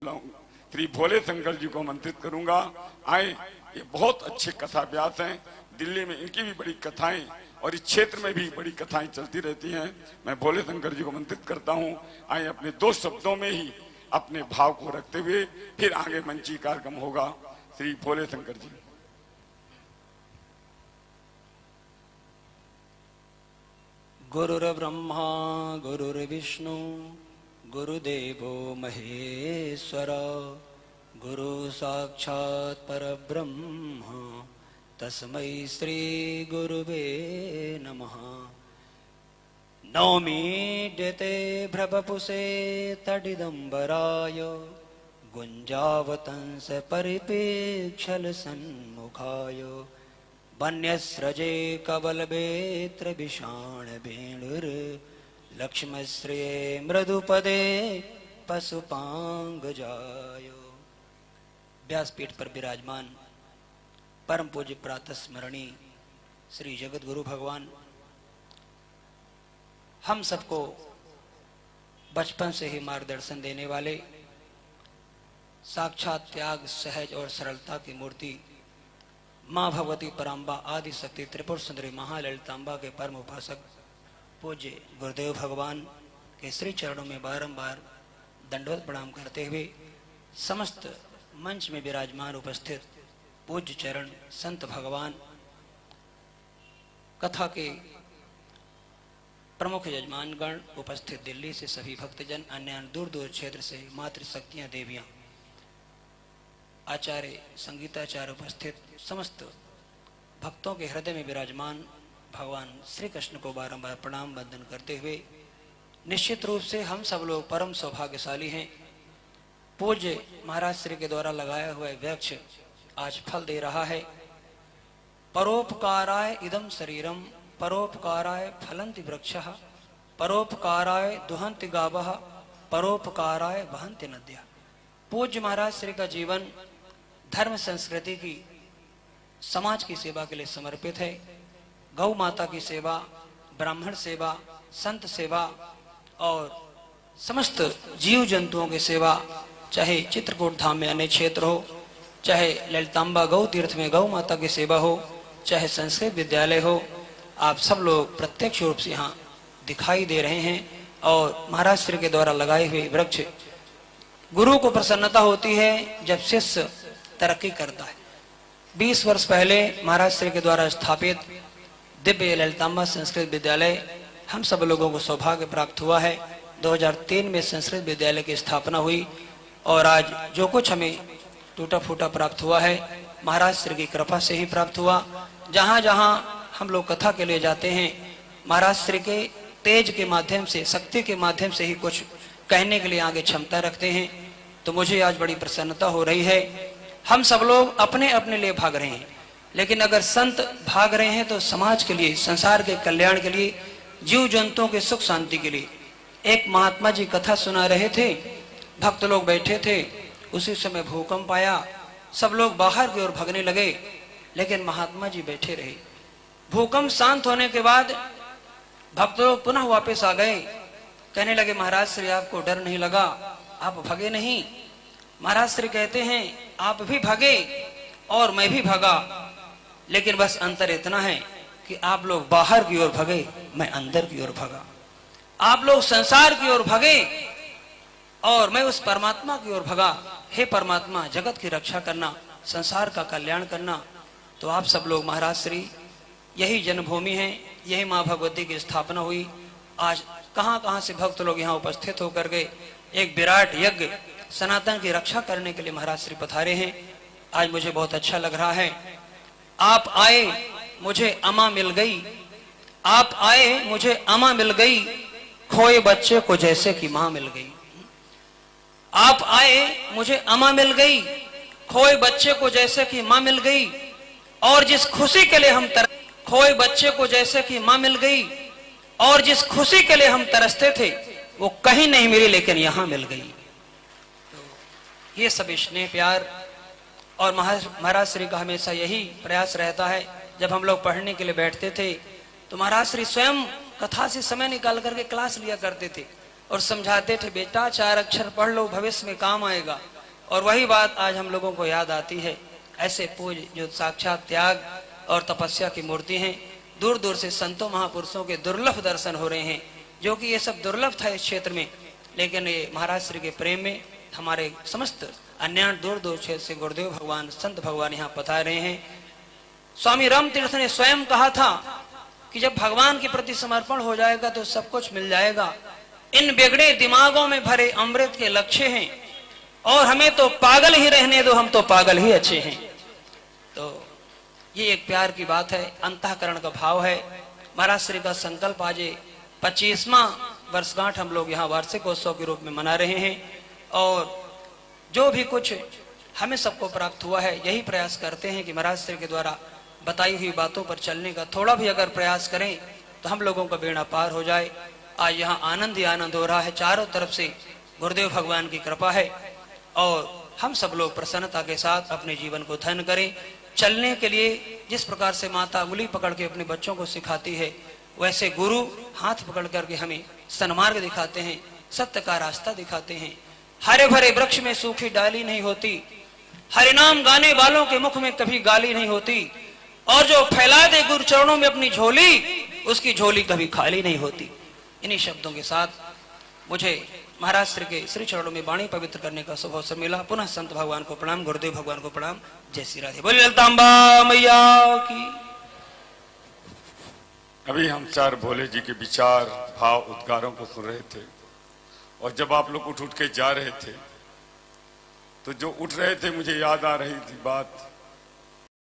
श्री भोले शंकर जी को आमंत्रित करूंगा। आए, ये बहुत अच्छे कथा व्यास हैं। दिल्ली में इनकी भी बड़ी कथाएं और इस क्षेत्र में भी बड़ी कथाएं चलती रहती हैं। मैं भोले शंकर जी को आमंत्रित करता हूं। आए, अपने 2 शब्दों में ही अपने भाव को रखते हुए फिर आगे मंची कार्यक्रम होगा। श्री भोले शंकर जी। गुरुर्ब्रह्मा गुरुर्विष्णु गुरुदेवो महेश्वर गुरु साक्षात् परब्रह्म तस्मै श्री गुरुवे नमः। नौमीड्यते भ्रवपुषे तडिदम्बराय गुञ्जावतंस परिपेक्षल सन्मुखाय वन्यस्रजे कवलवेत्र विषाण वेणुर लक्ष्मश्रिये मृदुपदे पशुपांगजाय। व्यासपीठ पर विराजमान परम पूज्य प्रातः स्मरणीय श्री जगत गुरु भगवान हम सबको बचपन से ही मार्गदर्शन देने वाले साक्षात त्याग सहज और सरलता की मूर्ति माँ भगवती पराम्बा आदि शक्ति त्रिपुर सुंदरी महाललिताम्बा के परम उपासक पूज्य गुरुदेव भगवान के श्री चरणों में बारंबार दंडवत प्रणाम करते हुए समस्त मंच में विराजमान उपस्थित पूज्य चरण संत भगवान, कथा के प्रमुख यजमानगण, उपस्थित दिल्ली से सभी भक्तजन, अन्य दूर दूर क्षेत्र से मातृशक्तियां देवियां, आचार्य संगीताचार्य, उपस्थित समस्त भक्तों के हृदय में विराजमान भगवान श्री कृष्ण को बारंबार प्रणाम वंदन करते हुए निश्चित रूप से हम सब लोग परम सौभाग्यशाली हैं। पूज्य महाराज श्री के द्वारा लगाया हुआ वृक्ष आज फल दे रहा है। परोपकाराय इदम शरीरम परोपकाराय फलन्ति वृक्षः परोपकाराय दुहन्ति गावः परोपकाराय वहन्ति नद्यः। पूज्य महाराज श्री का जीवन धर्म संस्कृति की, समाज की सेवा के लिए समर्पित है। गौ माता की सेवा, ब्राह्मण सेवा, संत सेवा और समस्त जीव जंतुओं की सेवा, चाहे चित्रकूट धाम में अन्य क्षेत्र हो, चाहे ललिताम्बा गौ तीर्थ में गौ माता की सेवा हो, चाहे संस्कृत विद्यालय हो, आप सब लोग प्रत्यक्ष रूप से यहाँ दिखाई दे रहे हैं। और महाराज श्री के द्वारा लगाए हुए वृक्ष, गुरु को प्रसन्नता होती है जब शिष्य तरक्की करता है। 20 वर्ष पहले महाराज श्री के द्वारा स्थापित दिव्य ललिताम्बा संस्कृत विद्यालय हम सब लोगों को सौभाग्य प्राप्त हुआ है। 2003 में संस्कृत विद्यालय की स्थापना हुई और आज जो कुछ हमें टूटा फूटा प्राप्त हुआ है महाराज श्री की कृपा से ही प्राप्त हुआ। जहाँ जहाँ हम लोग कथा के लिए जाते हैं, महाराज श्री के तेज के माध्यम से, शक्ति के माध्यम से ही कुछ कहने के लिए आगे क्षमता रखते हैं। तो मुझे आज बड़ी प्रसन्नता हो रही है। हम सब लोग अपने अपने लिए भाग रहे हैं, लेकिन अगर संत भाग रहे हैं तो समाज के लिए, संसार के कल्याण के लिए, जीव जंतुओं के सुख शांति के लिए। एक महात्मा जी कथा सुना रहे थे, भक्त लोग बैठे थे, उसी समय भूकंप आया, सब लोग बाहर की ओर भागने लगे, लेकिन महात्मा जी बैठे रहे। भूकंप शांत होने के बाद भक्त लोग पुनः वापस आ गए, कहने लगे महाराज श्री आपको डर नहीं लगा, आप भागे नहीं। महाराज श्री कहते हैं आप भी भागे और मैं भी भागा, लेकिन बस अंतर इतना है कि आप लोग बाहर की ओर भागे, मैं अंदर की ओर भागा। आप लोग संसार की ओर भागे और मैं उस परमात्मा की ओर भागा। हे परमात्मा, जगत की रक्षा करना, संसार का कल्याण करना। तो आप सब लोग महाराज श्री, यही जन्मभूमि है, यही माँ भगवती की स्थापना हुई। आज कहाँ कहाँ से भक्त लोग यहाँ उपस्थित होकर के एक विराट यज्ञ सनातन की रक्षा करने के लिए महाराज श्री पधारे हैं। आज मुझे बहुत अच्छा लग रहा है। आप आए, मुझे अमा मिल गई। आप आए, मुझे अमा मिल गई, खोए बच्चे को जैसे कि माँ मिल गई। आप आए, मुझे अमा मिल गई, खोए बच्चे को जैसे कि माँ मिल गई। और जिस खुशी के लिए हम खोए बच्चे को जैसे कि माँ मिल गई, और जिस खुशी के लिए हम तरसते थे वो कहीं नहीं मिली, लेकिन यहां मिल गई। तो ये सब स्नेह प्यार और महाराज श्री का हमेशा यही प्रयास रहता है। जब हम लोग पढ़ने के लिए बैठते थे तो महाराज श्री स्वयं कथा से समय निकाल करके क्लास लिया करते थे और समझाते थे, बेटा 4 अक्षर पढ़ लो, भविष्य में काम आएगा। और वही बात आज हम लोगों को याद आती है। ऐसे पूज्य जो साक्षात त्याग और तपस्या की मूर्ति हैं, दूर दूर से संतों महापुरुषों के दुर्लभ दर्शन हो रहे हैं, जो कि ये सब दुर्लभ था इस क्षेत्र में, लेकिन ये महाराज श्री के प्रेम में हमारे समस्त अन्य दूर दूर क्षेत्र से गुरुदेव भगवान संत भगवान यहाँ पधार रहे हैं। स्वामी राम तीर्थ ने स्वयं कहा था कि जब भगवान के प्रति समर्पण हो जाएगा तो सब कुछ मिल जाएगा। इन बिगड़े दिमागों में भरे अमृत के लक्ष्य हैं और हमें तो पागल ही रहने दो, हम तो पागल ही अच्छे हैं। तो ये एक प्यार की बात है, अंतःकरण का भाव है। महाराज श्री का संकल्प आज 25वां वर्षगांठ हम लोग यहाँ वार्षिकोत्सव के रूप में मना रहे हैं और जो भी कुछ हमें सबको प्राप्त हुआ है, यही प्रयास करते हैं कि महाराज श्री के द्वारा बताई हुई बातों पर चलने का थोड़ा भी अगर प्रयास करें तो हम लोगों का बेड़ा पार हो जाए। आज यहाँ आनंद ही आनंद हो रहा है, चारों तरफ से गुरुदेव भगवान की कृपा है और हम सब लोग प्रसन्नता के साथ अपने जीवन को धन्य करें। चलने के लिए जिस प्रकार से माता उंगली पकड़ के अपने बच्चों को सिखाती है, वैसे गुरु हाथ पकड़ करके हमें सन्मार्ग दिखाते हैं, सत्य का रास्ता दिखाते हैं। हरे भरे वृक्ष में सूखी डाली नहीं होती, हरि नाम गाने वालों के मुख में कभी गाली नहीं होती, और जो फैला दे गुरु चरणों में अपनी झोली, उसकी झोली कभी खाली नहीं होती। इन्हीं शब्दों के साथ मुझे महाराज श्री के श्री चरणों में वाणी पवित्र करने का शुभ अवसर मिला। पुनः संत भगवान को प्रणाम, गुरुदेव भगवान को प्रणाम। जय श्री राधे। बोलिए ललितांबा मैया की। अभी हम चार भोले जी के विचार भाव उद्गारों को सुन रहे थे और जब आप लोग उठ उठ के जा रहे थे तो जो उठ रहे थे मुझे याद आ रही थी बात